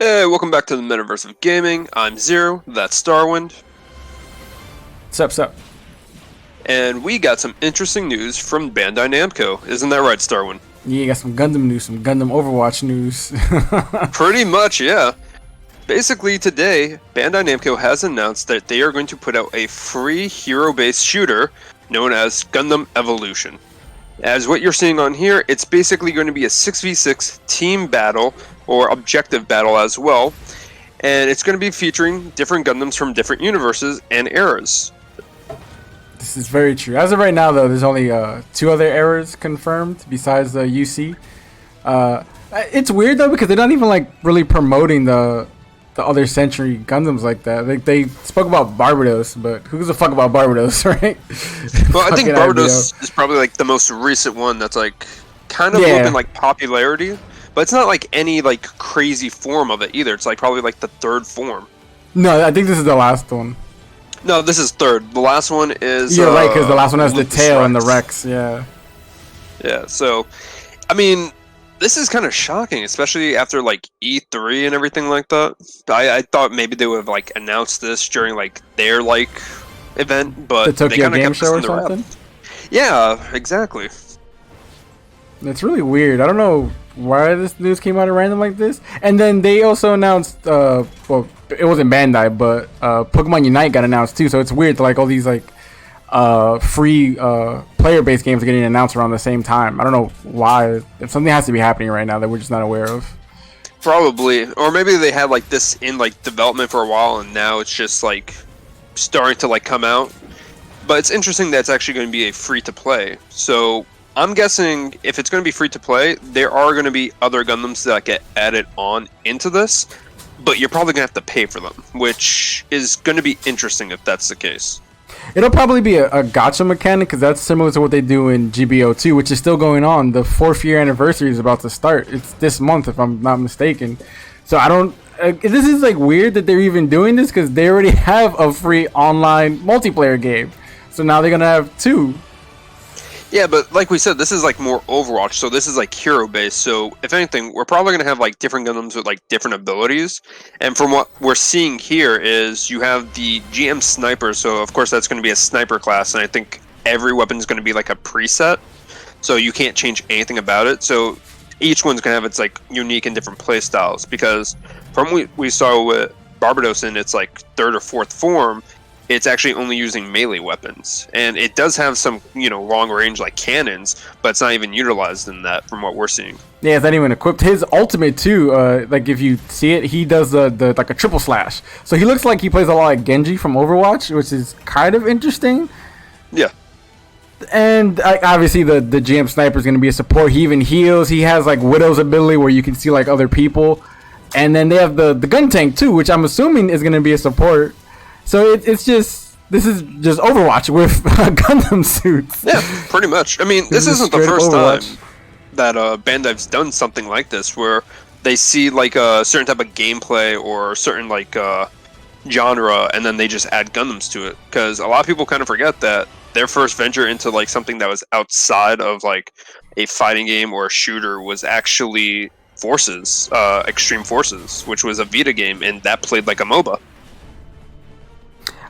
Hey, welcome back to the Metaverse of Gaming. I'm Zero, that's StarWind, Sup. and we got some interesting news from Bandai Namco. Isn't that right, StarWind? Yeah, you got some Gundam news, some Gundam Overwatch news. Pretty much, yeah. Basically, today, Bandai Namco has announced that they are going to put out a free hero-based shooter known as Gundam Evolution. As what you're seeing on here, it's basically going to be a 6v6 team battle, or objective battle as well, and it's going to be featuring different Gundams from different universes and eras. This is very true. As of right now, though, there's only 2 other eras confirmed besides the UC. It's weird though because they're not even like really promoting the other century Gundams like that. They spoke about Barbados, but who gives a fuck about Barbados, right? Well, I think Barbados is probably like the most recent one that's like kind of looking like popularity, but it's not like any like crazy form of it either. It's like probably like the 3rd form. No, I think this is the last one. No, this is 3rd. The last one is you're right, because the last one has the tail and the Rex. Yeah. So I mean, this is kind of shocking, especially after like E3 and everything like that. I thought maybe they would have like announced this during like their like event, but the Tokyo Game Show or something. Yeah, exactly. It's really weird. I don't know why this news came out at random like this. And then they also announced, well, it wasn't Bandai, but Pokemon Unite got announced too. So it's weird that like all these like free player-based games are getting announced around the same time. I don't know why. If something has to be happening right now that we're just not aware of. Probably, or maybe they had like this in like development for a while, and now it's just like starting to like come out. But it's interesting that it's actually going to be a free-to-play. So I'm guessing if it's going to be free-to-play, there are going to be other Gundams that get added on into this, but you're probably going to have to pay for them, which is going to be interesting if that's the case. It'll probably be a gacha mechanic because that's similar to what they do in GBO2, which is still going on. The 4th year anniversary is about to start. It's this month, if I'm not mistaken. So I don't. This is like weird that they're even doing this because they already have a free online multiplayer game. So now they're gonna have 2. Yeah, but like we said, this is like more Overwatch, so this is like hero based. So if anything, we're probably gonna have like different Gundams with like different abilities. And from what we're seeing here is you have the GM sniper, so of course that's gonna be a sniper class, and I think every weapon is gonna be like a preset, so you can't change anything about it. So each one's gonna have its like unique and different play styles. Because from what we saw with Barbados in its like 3rd or 4th form, it's actually only using melee weapons, and it does have some, long range like cannons, but it's not even utilized in that from what we're seeing. Yeah, it's not even equipped. His ultimate too, like if you see it, he does the like a triple slash. So he looks like he plays a lot like Genji from Overwatch, which is kind of interesting. Yeah. And obviously the GM sniper is going to be a support. He even heals. He has like Widow's ability where you can see like other people. And then they have the gun tank too, which I'm assuming is going to be a support. So this is just Overwatch with Gundam suits. Yeah, pretty much. I mean, this isn't the first time that Bandai's done something like this, where they see like a certain type of gameplay or a certain like genre, and then they just add Gundams to it. Because a lot of people kind of forget that their first venture into like something that was outside of like a fighting game or a shooter was actually Forces, Extreme Forces, which was a Vita game, and that played like a MOBA.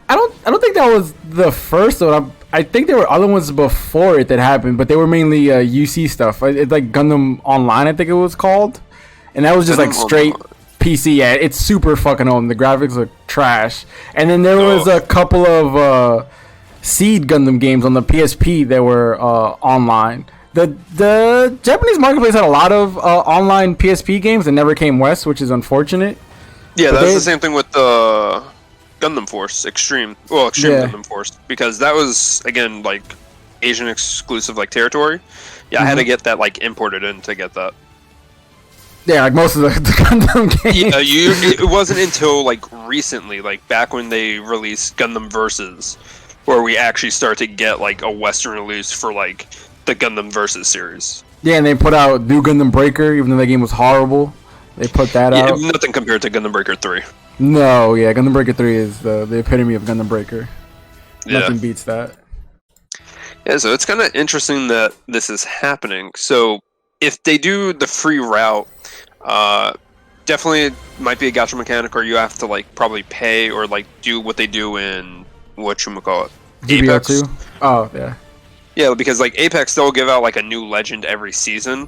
I don't think that was the first one. I think there were other ones before it that happened, but they were mainly UC stuff. It's like Gundam Online, I think it was called, and that was just like straight PC. Yeah, it's super fucking old. The graphics look trash. And then there was a couple of Seed Gundam games on the PSP that were online. The Japanese marketplace had a lot of online PSP games that never came west, which is unfortunate. Yeah, that's the same thing with the Gundam Force Extreme Gundam Force, because that was again like Asian exclusive like territory. Yeah, I had to get that like imported in to get that. Yeah, like most of the Gundam games. Yeah, it wasn't until like recently, like back when they released Gundam Versus, where we actually start to get like a Western release for like the Gundam Versus series. Yeah, and they put out New Gundam Breaker, even though that game was horrible. They put that out. Nothing compared to Gundam Breaker 3. No, yeah, Gundam Breaker 3 is the epitome of Gundam Breaker. Yeah. Nothing beats that. Yeah, so it's kind of interesting that this is happening. So if they do the free route, definitely might be a gacha mechanic, or you have to like probably pay or like do what they do in whatchamacallit, Apex. GBO2? Oh, yeah. Yeah, because like Apex, they'll give out like a new legend every season,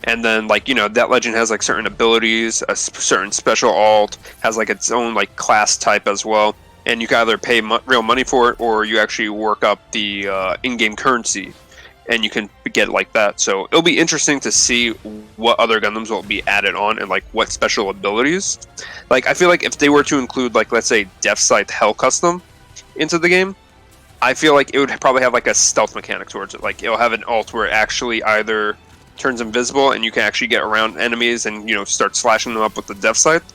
and then like that legend has like certain abilities, a certain special alt, has like its own like class type as well, and you can either pay real money for it, or you actually work up the in-game currency, and you can get it like that. So it'll be interesting to see what other Gundams will be added on and like what special abilities. Like I feel like if they were to include like let's say Death Scythe Hell Custom into the game, I feel like it would probably have like a stealth mechanic towards it. Like it'll have an ult where it actually either turns invisible and you can actually get around enemies and start slashing them up with the Death Scythe,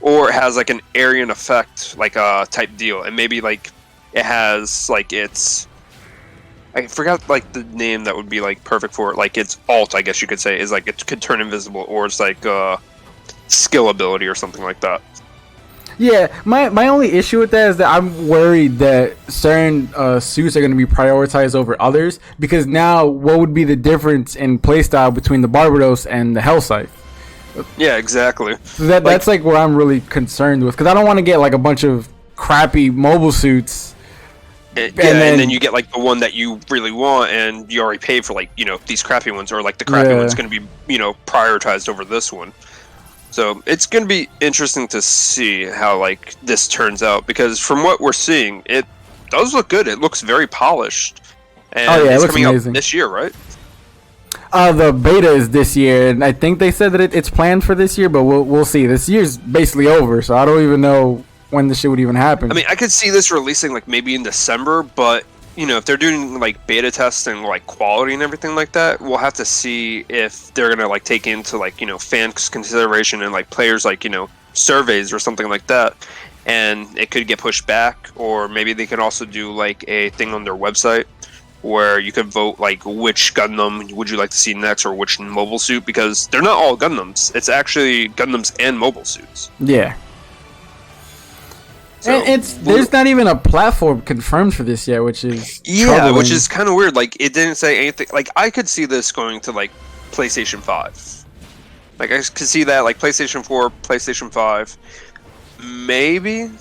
or it has like an Aryan effect like a type deal, and maybe like it has like its, I forgot like the name that would be like perfect for it. Like its alt, I guess you could say, is like it could turn invisible, or it's like skill ability or something like that. Yeah, my only issue with that is that I'm worried that certain suits are going to be prioritized over others, because now what would be the difference in playstyle between the Barbados and the Hell Scythe? Yeah, exactly. So that's like where I'm really concerned with, because I don't want to get like a bunch of crappy mobile suits. And then you get like the one that you really want, and you already paid for like these crappy ones, or like the crappy one's going to be prioritized over this one. So it's going to be interesting to see how like this turns out, because from what we're seeing, it does look good. It looks very polished, and it it's looks coming amazing. out this year, right? The beta is this year, and I think they said that it's planned for this year, but we'll see. This year's basically over, so I don't even know when this shit would even happen. I mean, I could see this releasing like maybe in December, but if they're doing like beta tests and like quality and everything like that, we'll have to see if they're gonna like take into like fans' consideration and like players like surveys or something like that, and it could get pushed back. Or maybe they can also do like a thing on their website where you could vote like which Gundam would you like to see next, or which mobile suit, because they're not all Gundams. It's actually Gundams and mobile suits. Yeah. So, and there's not even a platform confirmed for this yet, which is troubling. Which is kind of weird. Like it didn't say anything. Like I could see this going to like PlayStation 5. Like I could see that like PlayStation 4, PlayStation 5, maybe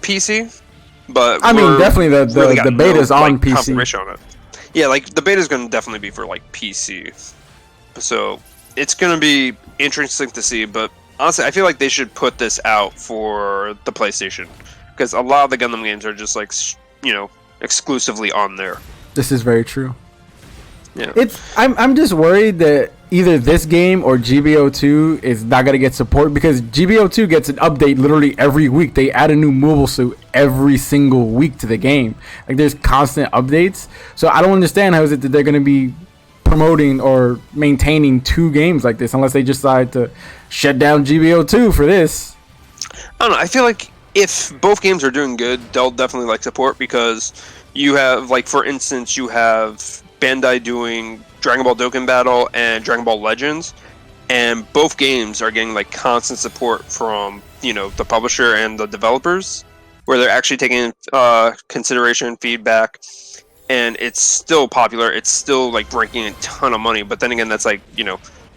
PC. But I mean, definitely the beta's on PC. Confirmation on it. Yeah, like the beta's going to definitely be for like PC. So it's going to be interesting to see, but honestly, I feel like they should put this out for the PlayStation, because a lot of the Gundam games are just like, exclusively on there. This is very true. Yeah. I'm just worried that either this game or GBO2 is not gonna get support, because GBO2 gets an update literally every week. They add a new mobile suit every single week to the game. Like there's constant updates. So I don't understand how is it that they're gonna be promoting or maintaining two games like this unless they decide to shut down GBO2 for this. I don't know. I feel like if both games are doing good, they'll definitely like support, because you have like, for instance, you have Bandai doing Dragon Ball Dokkan Battle and Dragon Ball Legends, and both games are getting like constant support from the publisher and the developers, where they're actually taking consideration, feedback, and it's still popular. It's still like breaking a ton of money. But then again, that's like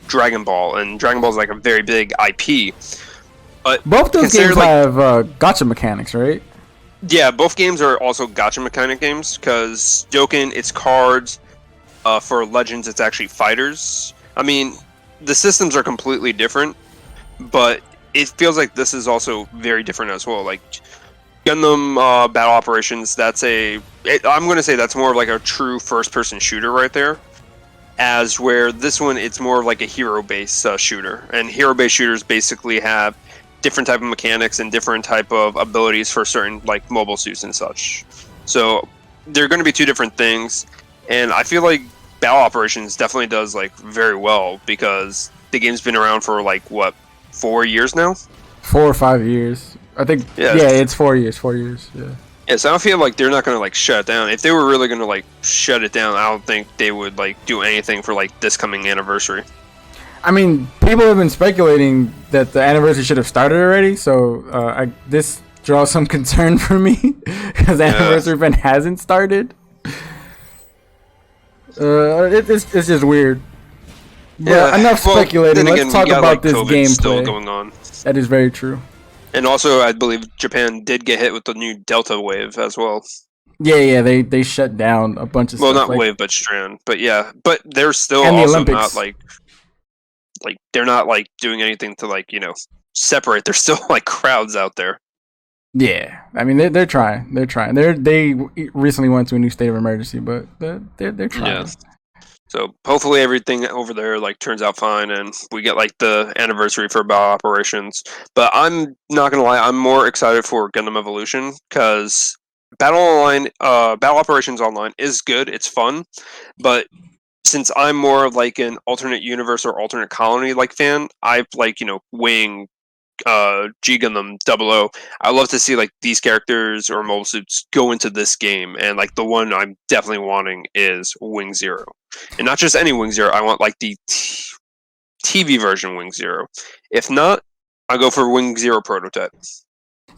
Dragon Ball, and Dragon Ball is like a very big IP. But both those games have gacha mechanics, right? Yeah, both games are also gacha mechanic games, because Dokkan, it's cards. For Legends, it's actually fighters. I mean, the systems are completely different, but it feels like this is also very different as well. Like Gundam Battle Operations, I'm going to say that's more of like a true first-person shooter right there. As where this one, it's more of like a hero-based shooter, and hero-based shooters basically have different type of mechanics and different type of abilities for certain like mobile suits and such. So they're going to be two different things. And I feel like Battle Operations definitely does like very well, because the game's been around for like 4 years now? 4 or 5 years. I think it's 4 years. 4 years. Yeah. Yeah, so I feel like they're not gonna like shut it down. If they were really gonna like shut it down, I don't think they would like do anything for like this coming anniversary. I mean, people have been speculating that the anniversary should have started already, so this draws some concern for me, because the anniversary event hasn't started. It's just weird. But enough speculating. Let's talk about this COVID still gameplay. going on. That is very true. And also, I believe Japan did get hit with the new Delta wave as well. Yeah, they shut down a bunch of stuff. Well, not wave, but strand. But yeah, but they're still and the also Olympics. not like they're not like doing anything to like separate. There's still like crowds out there. Yeah, I mean they're trying. They're trying. They recently went to a new state of emergency, but they're trying. Yeah. So hopefully everything over there like turns out fine, and we get like the anniversary for battle operations. But I'm not gonna lie, I'm more excited for Gundam Evolution because battle operations online is good. It's fun, but since I'm more of like an alternate universe or alternate colony like fan, I've like Wing, G Gundam 00. I love to see like these characters or mobile suits go into this game, and like the one I'm definitely wanting is Wing Zero, and not just any Wing Zero. I want like the TV version Wing Zero. If not, I go for Wing Zero prototype.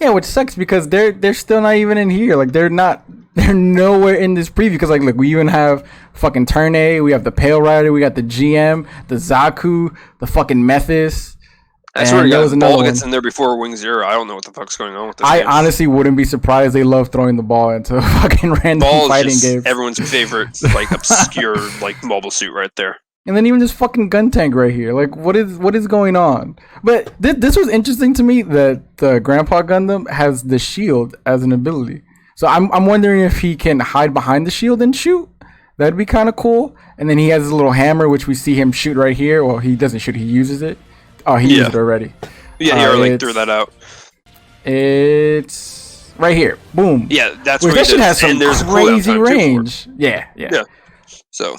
Yeah, which sucks because they're still not even in here. Like they're nowhere in this preview. Because like look, we even have fucking Turn A, we have the Pale Rider, we got the GM, the Zaku, the fucking Methis. I swear to God, ball gets in there before Wing Zero. I don't know what the fuck's going on with this game. Honestly wouldn't be surprised. They love throwing the ball into fucking random fighting games. Everyone's favorite, like obscure, like mobile suit right there. And then even this fucking gun tank right here. Like, what is going on? But this was interesting to me that the Grandpa Gundam has the shield as an ability. So I'm wondering if he can hide behind the shield and shoot. That'd be kind of cool. And then he has his little hammer, which we see him shoot right here. Well, he doesn't shoot. He uses it. Oh, he used it already. Yeah, he already threw that out. It's right here. Boom. Yeah, that's where that shit has some crazy range. Yeah. So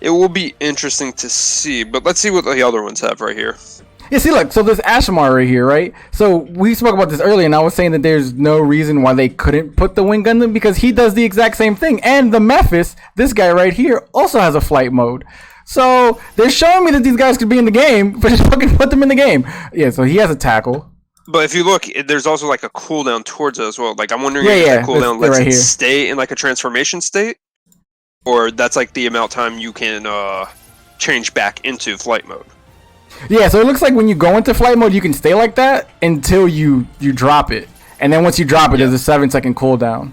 it will be interesting to see, but let's see what the other ones have right here. Yeah, see, look, so there's Ashmar right here, right? So we spoke about this earlier, and I was saying that there's no reason why they couldn't put the Wing Gundam because he does the exact same thing. And the Mephis, this guy right here, also has a flight mode. So they're showing me that these guys could be in the game, but just fucking put them in the game. Yeah, so he has a tackle. But if you look, there's also like a cooldown towards it as well. Like I'm wondering if that cooldown lets it stay in like a transformation state, or that's like the amount of time you can change back into flight mode. Yeah, so it looks like when you go into flight mode, you can stay like that until you drop it, and then once you drop it, there's a 7-second cooldown.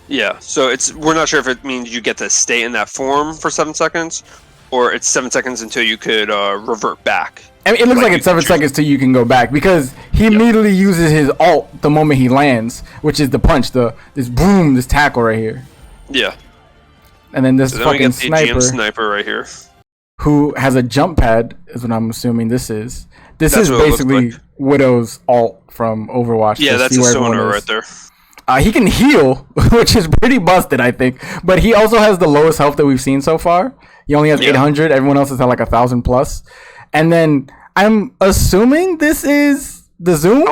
Yeah, so we're not sure if it means you get to stay in that form for 7 seconds, or it's 7 seconds until you could revert back. I mean, it looks like it's 7 seconds till you can go back because he immediately uses his ult the moment he lands, which is the punch, this tackle right here. Yeah. And then this fucking sniper right here, who has a jump pad, is what I'm assuming this is. This is basically Widow's ult from Overwatch. Yeah, that's a sonar right there. He can heal, which is pretty busted, I think. But he also has the lowest health that we've seen so far. He only has 800. Everyone else has had like 1,000 plus. And then I'm assuming this is the Zoom.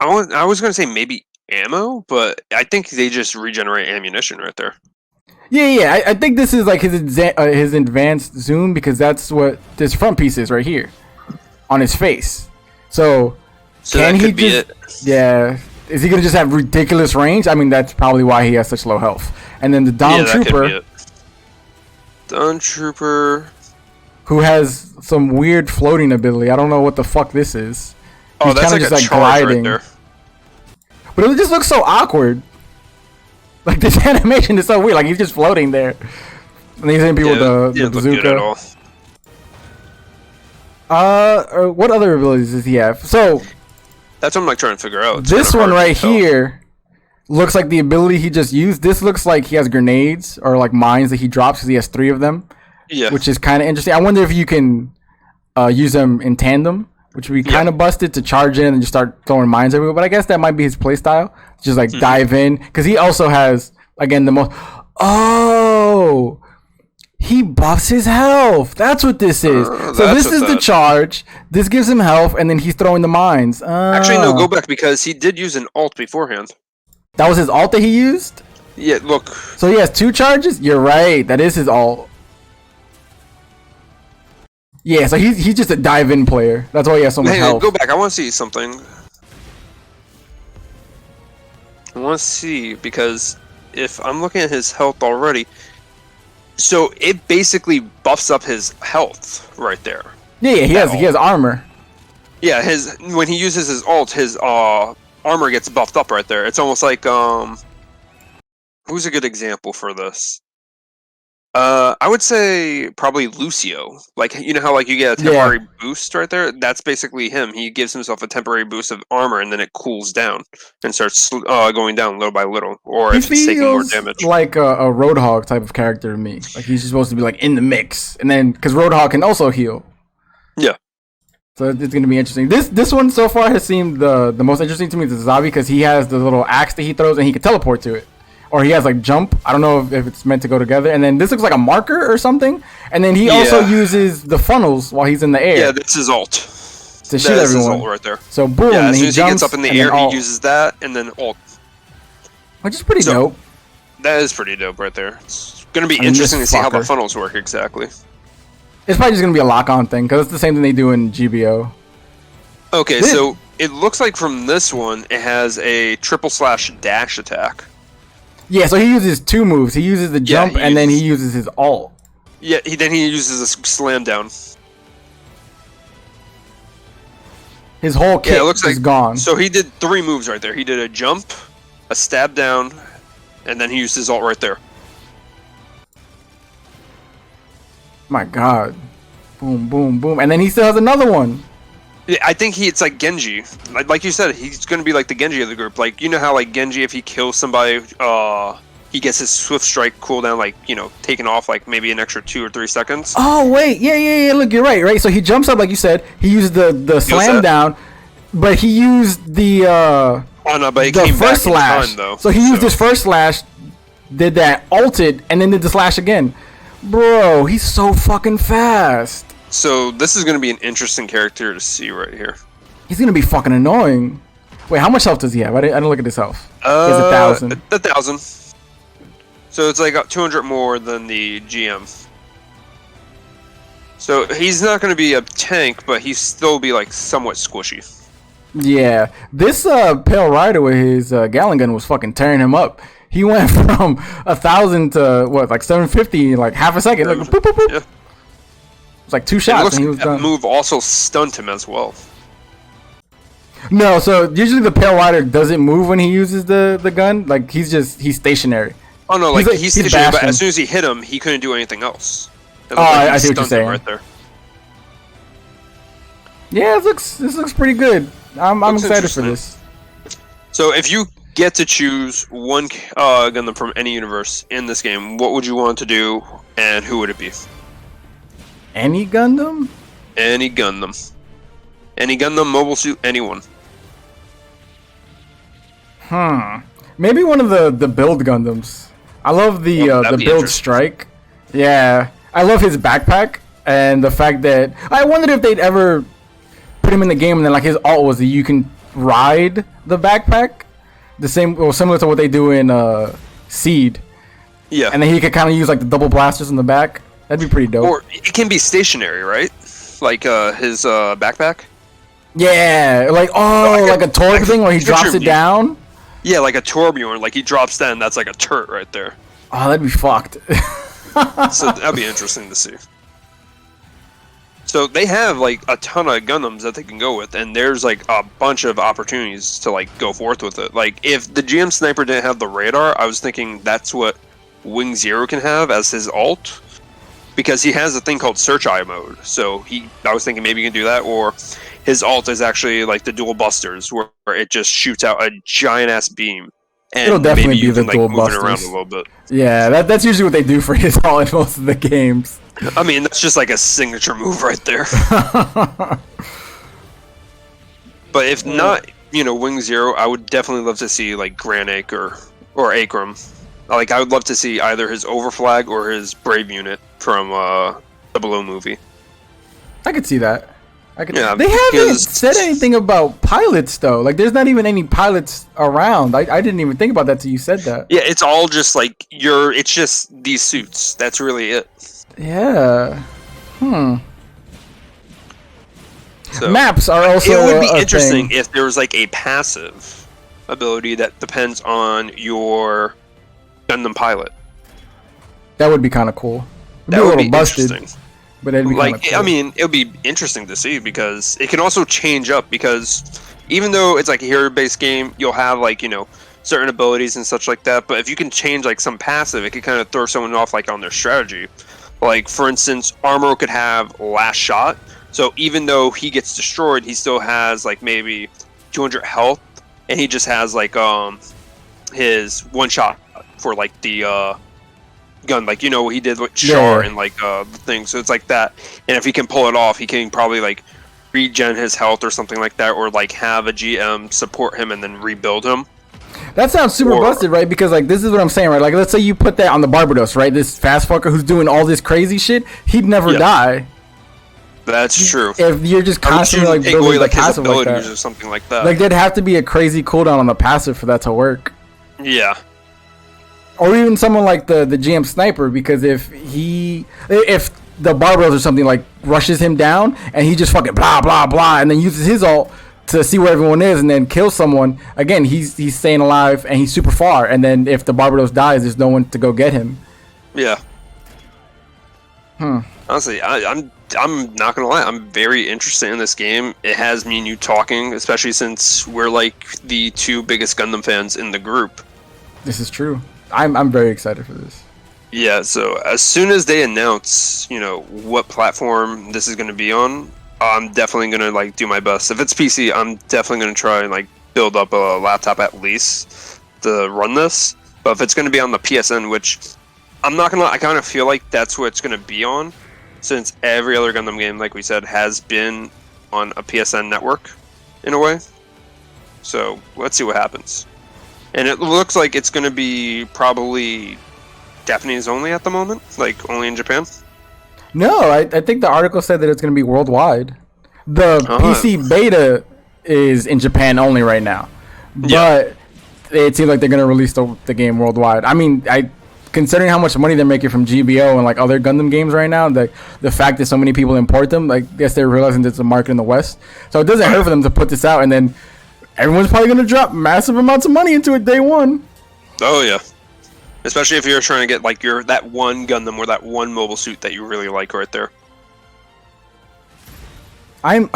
I was gonna say maybe ammo, but I think they just regenerate ammunition right there. Yeah. I think this is like his advanced zoom because that's what this front piece is right here on his face. So can he just? Yeah. Is he gonna just have ridiculous range? I mean, that's probably why he has such low health. And then the Dom Trooper. Dawn Trooper, who has some weird floating ability. I don't know what the fuck this is. He's that's like just like gliding. Right there. But it just looks so awkward. Like this animation is so weird. Like he's just floating there. And he's hitting people with the bazooka. What other abilities does he have? So that's what I'm like trying to figure out. This one right here looks like the ability he just used. This looks like he has grenades or like mines that he drops because he has 3 of them. Yeah. Which is kind of interesting. I wonder if you can use them in tandem, which would be kind of busted to charge in and just start throwing mines everywhere. But I guess that might be his playstyle. Just like dive in. Because he also has, again, the most... Oh! He buffs his health. That's what this is. So this is the charge. This gives him health, and then he's throwing the mines. Actually, no, go back because he did use an ult beforehand. That was his ult that he used? Yeah, look. So he has 2 charges? You're right. That is his ult. Yeah, so he's just a dive-in player. That's why he has so much health. Go back. I want to see something. I want to see, because if I'm looking at his health already, So it basically buffs up his health right there. Yeah, he has armor. Yeah, when he uses his ult, his armor gets buffed up right there. It's almost like who's a good example for this? I would say probably Lucio. Like, you know how like you get a temporary boost right there? That's basically him. He gives himself a temporary boost of armor, and then it cools down and starts going down little by little. Or if it's taking more damage, like a Roadhog type of character to me. Like he's just supposed to be like in the mix, and then because Roadhog can also heal. Yeah. So it's going to be interesting. This one so far has seemed the most interesting to me, the Zabi, because he has the little axe that he throws and he can teleport to it. Or he has like jump. I don't know if it's meant to go together. And then this looks like a marker or something. And then he also uses the funnels while he's in the air. Yeah, that's his ult. To shoot everyone. His ult right there. So boom, yeah, as soon as he gets up in the air, he uses that and then ult. Which is pretty dope. That is pretty dope right there. It's going to be interesting to see how the funnels work exactly. It's probably just going to be a lock-on thing because it's the same thing they do in GBO. Okay, so it looks like from this one, it has a / dash attack. Yeah, so he uses two moves. He uses the jump, and then he uses his ult. Yeah, then he uses a slam down. His whole kit is gone. So he did 3 moves right there. He did a jump, a stab down, and then he used his ult right there. My God. Boom, boom, boom. And then he still has another one. Yeah, I think it's like Genji. Like you said, he's going to be like the Genji of the group. Like, you know how like Genji, if he kills somebody, he gets his swift strike cooldown, like, you know, taken off like maybe an extra 2 or 3 seconds. Oh, wait. Yeah. Look, you're right. So he jumps up, like you said. He used the slam down, but he used the but he came first back slash. in time, though. So he used his first slash, did that, ulted, and then did the slash again. Bro, he's so fucking fast. So this is going to be an interesting character to see right here. He's going to be fucking annoying. Wait, how much health does he have? I didn't look at his health. He has 1,000. 1,000. So it's like 200 more than the GM. So he's not going to be a tank, but he's still be like somewhat squishy. Yeah, this Pale Rider with his Gallon gun was fucking tearing him up. He went from 1,000 to what, like 750 in like half a second. Like, boop, boop, boop. Yeah. It's like 2 shots and he was done. That move also stunned him as well. No, so usually the Pale Rider doesn't move when he uses the gun. Like he's stationary. Oh no, like he's stationary, but as soon as he hit him, he couldn't do anything else. I see what you're saying. Right there. Yeah, this looks pretty good. I'm excited for this. So if you get to choose one Gundam from any universe in this game, what would you want to do, and who would it be? Any Gundam? Any Gundam. Any Gundam, mobile suit, anyone. Maybe one of the build Gundams. I love the build Strike. Yeah. I love his backpack and the fact that I wondered if they'd ever put him in the game and then like his ult was that you can ride the backpack. Similar to what they do in Seed. Yeah. And then he could kind of use like the double blasters in the back. That'd be pretty dope. Or it can be stationary, right? Like his backpack? Yeah, like like a Torb thing where he drops it down? Yeah, like a Torbjorn, like he drops that and that's like a turret right there. Oh, that'd be fucked. So that'd be interesting to see. So they have like a ton of Gundams that they can go with, and there's like a bunch of opportunities to like go forth with it. Like if the GM Sniper didn't have the radar, I was thinking that's what Wing Zero can have as his ult. Because he has a thing called Search Eye mode, so I was thinking maybe you can do that, or his ult is actually like the Dual Busters, where it just shoots out a giant ass beam, and it'll definitely maybe you be can the Dual move it Busters around a little bit. Yeah, that's usually what they do for his ult in most of the games. I mean, that's just like a signature move right there. But if not, Wing Zero, I would definitely love to see like Granik or Akram. Like, I would love to see either his Overflag or his Brave unit from the Below movie. I could see that. Yeah, they haven't said anything about pilots, though. Like, there's not even any pilots around. I didn't even think about that till you said that. Yeah, it's all just, like, it's just these suits. That's really it. Yeah. So, maps are also it would be interesting if there was, like, a passive ability that depends on your Gundam pilot. That would be kind of cool. It'd That be a would little be busted, interesting. but it'd be kind of Like, cool. I mean, it would be interesting to see because it can also change up because even though it's like a hero-based game, you'll have like, you know, certain abilities and such like that. But if you can change like some passive, it could kind of throw someone off like on their strategy. Like, for instance, Armor could have last shot. So even though he gets destroyed, he still has like maybe 200 health, and he just has like his one shot for like the gun, like, you know what he did with Char and like the thing. So it's like that, and if he can pull it off, he can probably like regen his health or something like that, or like have a GM support him and then rebuild him. That sounds super busted, right? Because like this is what I'm saying, right? Like let's say you put that on the Barbados, right? This fast fucker who's doing all this crazy shit, he'd never die. That's true. If you're just constantly like building away, the passive like that, or something like that. like there'd have to be a crazy cooldown on the passive for that to work. Yeah. Or even someone like the GM sniper, because if the Barbados or something like rushes him down and he just fucking blah blah blah and then uses his ult to see where everyone is and then kills someone, again he's staying alive and he's super far, and then if the Barbados dies, there's no one to go get him. Yeah. Honestly, I'm not gonna lie, I'm very interested in this game. It has me and you talking, especially since we're like the two biggest Gundam fans in the group. This is true. I'm very excited for this. Yeah, so as soon as they announce, you know, what platform this is going to be on, I'm definitely going to like do my best. If it's PC, I'm definitely going to try and like build up a laptop at least to run this. But if it's going to be on the PSN, which I'm not going to, I kind of feel like that's what it's going to be on, since every other Gundam game, like we said, has been on a PSN network in a way. So let's see what happens. And it looks like it's going to be probably Japanese only at the moment, like only in Japan. No, I think the article said that it's going to be worldwide. The PC beta is in Japan only right now, but it seems like they're going to release the game worldwide. I mean, considering how much money they're making from GBO and like other Gundam games right now, the fact that so many people import them, like, I guess they're realizing that it's a market in the West. So it doesn't hurt for them to put this out, and then everyone's probably going to drop massive amounts of money into it day one. Oh, yeah. Especially if you're trying to get, like, that one Gundam or that one mobile suit that you really like right there. I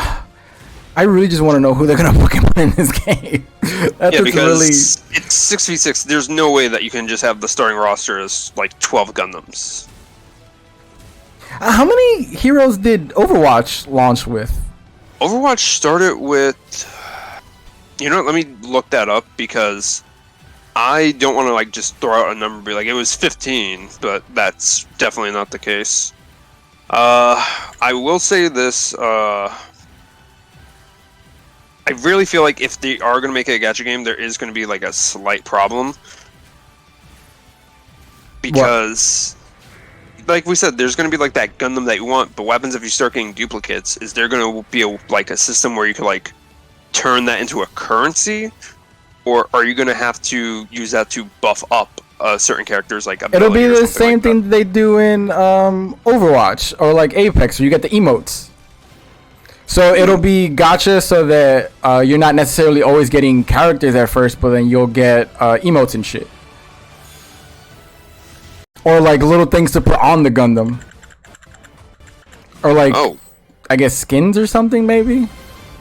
really just want to know who they're going to Pokemon in this game. Because it's 6v6. There's no way that you can just have the starting roster as, like, 12 Gundams. How many heroes did Overwatch launch with? Overwatch started with... You know what, let me look that up, because I don't want to like just throw out a number and be like, it was 15, but that's definitely not the case. I will say this, I really feel like if they are going to make it a gacha game, there is going to be like a slight problem. Because, like we said, there's going to be like that Gundam that you want, but what happens if you start getting duplicates? Is there going to be like a system where you could like turn that into a currency, or are you going to have to use that to buff up certain characters like it'll be the same like thing that they do in Overwatch or like Apex, where you get the emotes. So it'll be gacha, so that you're not necessarily always getting characters at first, but then you'll get emotes and shit, or like little things to put on the Gundam, or like I guess skins or something maybe.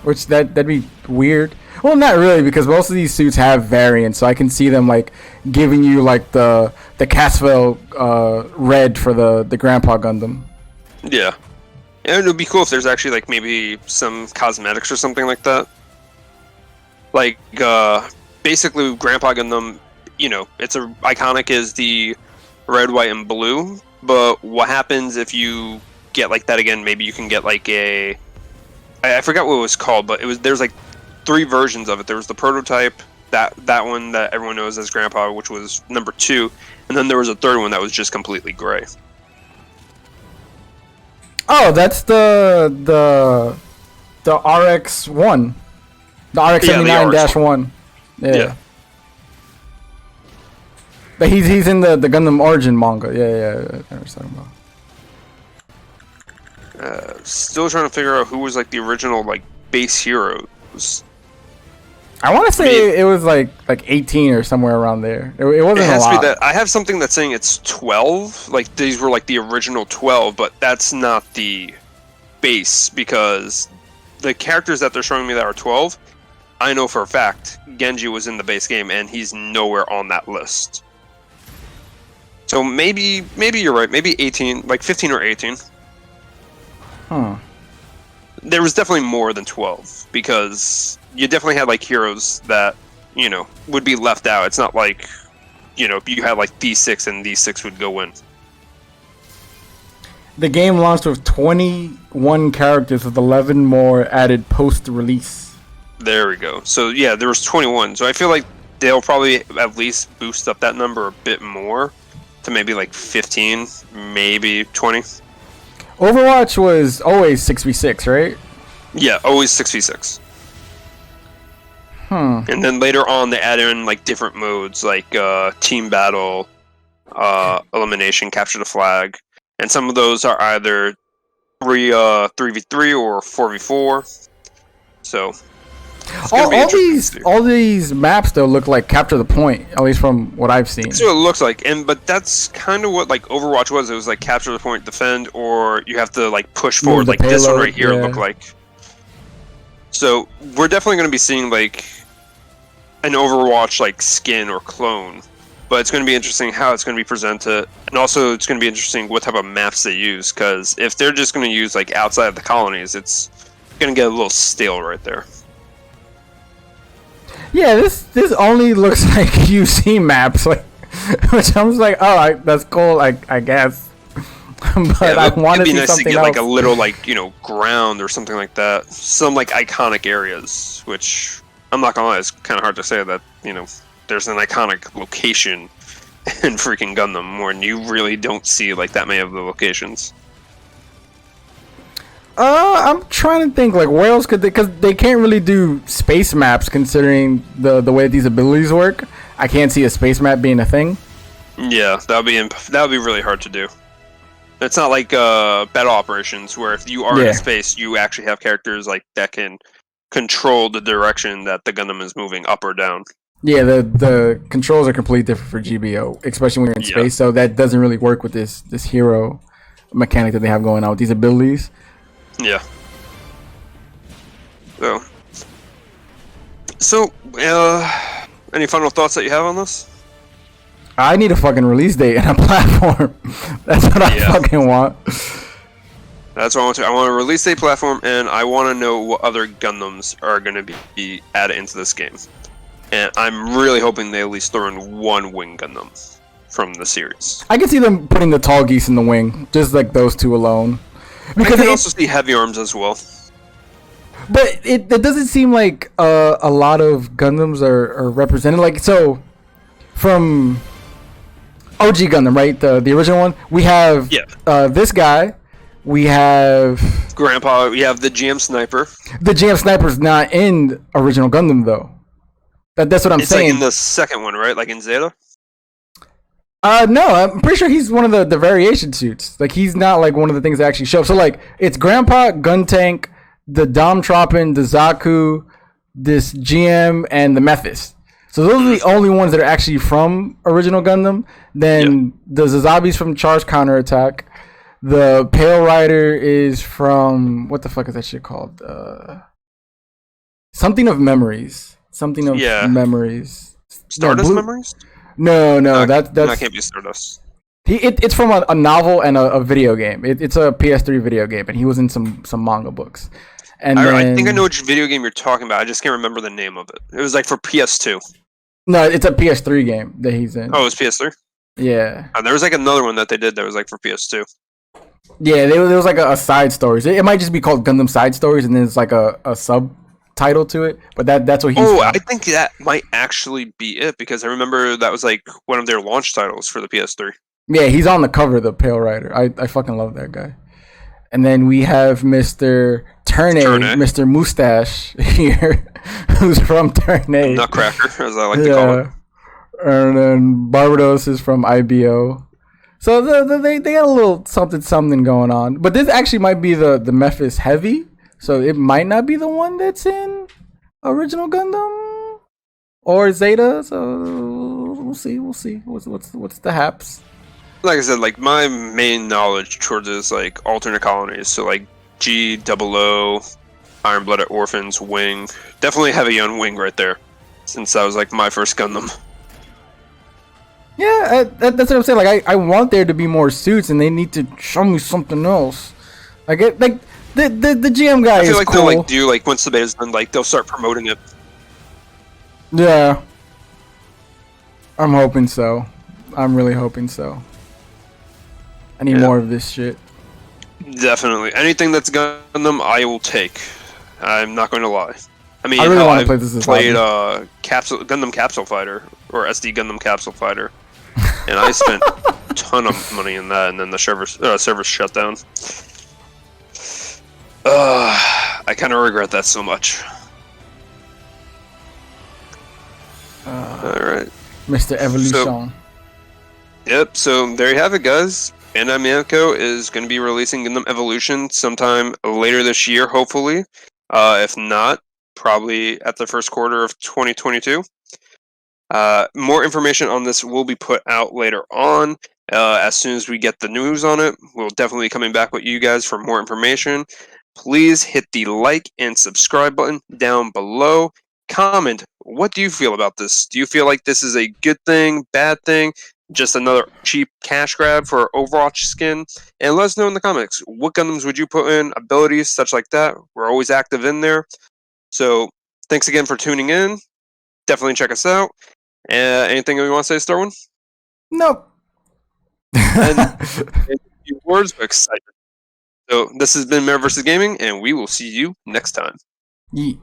Which that'd be weird. Well, not really, because most of these suits have variants, so I can see them like giving you like the Caswell red for the Grandpa Gundam. Yeah, and it would be cool if there's actually like maybe some cosmetics or something like that. Like basically, Grandpa Gundam, you know, it's iconic is the red, white, and blue. But what happens if you get like that again? Maybe you can get like I forgot what it was called, but there's like 3 versions of it. There was the prototype, that one that everyone knows as Grandpa, which was number 2, and then there was a third one that was just completely gray. Oh, that's the RX-1, the RX-79-1. Yeah. But he's in the Gundam Origin manga. Yeah, I know what you're talking about. Still trying to figure out who was like the original like base heroes. I want to say it was like 18 or somewhere around there. It wasn't it has a lot. To be that. I have something that's saying it's 12. Like these were like the original 12, but that's not the base because the characters that they're showing me that are 12, I know for a fact Genji was in the base game and he's nowhere on that list. So maybe you're right. Maybe 18, like 15 or 18. Huh. There was definitely more than 12 because you definitely had like heroes that, you know, would be left out. It's not like, you know, you had like these 6 and these 6 would go in. The game launched with 21 characters with 11 more added post-release. There we go. So yeah, there was 21. So I feel like they'll probably at least boost up that number a bit more to maybe like 15, maybe 20. Overwatch was always 6v6, right? Yeah, always 6v6. And then later on, they add in like different modes, like team battle, elimination, capture the flag, and some of those are either 3v3 or 4v4. So all these maps though look like capture the point, at least from what I've seen. That's what it looks like, but that's kind of what like Overwatch was. It was like capture the point, defend, or you have to like push forward, like this one right here look like. So we're definitely going to be seeing like an Overwatch like skin or clone, but it's going to be interesting how it's going to be presented, and also it's going to be interesting what type of maps they use, because if they're just going to use like outside of the colonies, it's going to get a little stale right there. Yeah, this only looks like UC maps, like, which I'm just like, oh, that's cool, I guess. But yeah, I want to see nice something to get else. Like a little like, you know, ground or something like that, some like iconic areas, which I'm not gonna lie, it's kind of hard to say that, you know, there's an iconic location in freaking Gundam when you really don't see like that many of the locations. I'm trying to think like where else could they, because they can't really do space maps considering the way these abilities work. I can't see a space map being a thing. Yeah, that would be really hard to do. It's not like battle operations where if you are in space, you actually have characters like that can control the direction that the Gundam is moving up or down. Yeah, the controls are completely different for GBO, especially when you're in space. So that doesn't really work with this hero mechanic that they have going on with these abilities. Yeah. So, any final thoughts that you have on this? I need a fucking release date and a platform. That's what I fucking want. That's what I want to. I want a release date, platform, and I want to know what other Gundams are going to be added into this game. And I'm really hoping they at least throw in one Wing Gundam from the series. I can see them putting the tall geese in the wing, just like those two alone. Because I can also see heavy arms as well. But it doesn't seem like a lot of Gundams are represented. Like, so, from OG Gundam, right? The original one, we have this guy. We have Grandpa. We have the GM Sniper. The GM Sniper's not in original Gundam, though. That's what I'm saying. It's like in the second one, right? Like in Zeta? No, I'm pretty sure he's one of the variation suits. Like, he's not like one of the things that actually show up. So like, it's Grandpa, Guntank, the Dom Troppin, the Zaku, this GM, and the Mephis. So those are the only ones that are actually from original Gundam. Then the Zazabis from Charge Counterattack. The Pale Rider is from, what the fuck is that shit called? Something of Memories. Something of Memories. Stardust Memories? No, that can't be Stardust. It's from a novel and a video game. It's a PS3 video game, and he was in some manga books. And I think I know which video game you're talking about. I just can't remember the name of it. It was like for PS2. No, it's a PS3 game that he's in. Oh, it's PS3? Yeah. There was like another one that they did that was like for PS2. Yeah, there was like a side stories. It might just be called Gundam Side Stories, and then it's like a subtitle to it. But that's what he's. Oh, I think that might actually be it, because I remember that was like one of their launch titles for the PS3. Yeah, he's on the cover of the Pale Rider. I fucking love that guy. And then we have Mr. Turnay, Mr. Mustache here, who's from Turnay. Nutcracker, as I like to call it. And then Barbados is from IBO. So they got a little something going on. But this actually might be the Mephis Heavy. So it might not be the one that's in original Gundam. or Zeta. So we'll see. We'll see. What's the haps? Like I said, like my main knowledge towards is like alternate colonies. So like G00, Iron Blooded Orphans, Wing. Definitely heavy on Wing right there, since that was like my first Gundam. Yeah, that's what I'm saying. Like I want there to be more suits, and they need to show me something else. Like the GM guy I feel is like cool. they'll like do like once the beta's done, like they'll start promoting it. Yeah, I'm hoping so. I'm really hoping so. I need more of this shit. Definitely. Anything that's Gundam, I will take. I'm not going to lie. I mean, I really want to I've play this. played Gundam Capsule Fighter or SD Gundam Capsule Fighter, and I spent a ton of money in that, and then the servers shut down. I kind of regret that so much. All right, Mr. Evolution. Yep. So there you have it, guys. Bandai Namco is going to be releasing Gundam Evolution sometime later this year, hopefully. If not, probably at the first quarter of 2022. More information on this will be put out later on. As soon as we get the news on it, we'll definitely be coming back with you guys for more information. Please hit the like and subscribe button down below. Comment, what do you feel about this? Do you feel like this is a good thing, bad thing, just another cheap cash grab for Overwatch skin? And let us know in the comments, what Gundams would you put in, abilities, such like that. We're always active in there. So thanks again for tuning in. Definitely check us out. Anything you want to say, Starwin? Nope. And a few words of excitement. So this has been Mirror vs. Gaming, and we will see you next time. Yeet.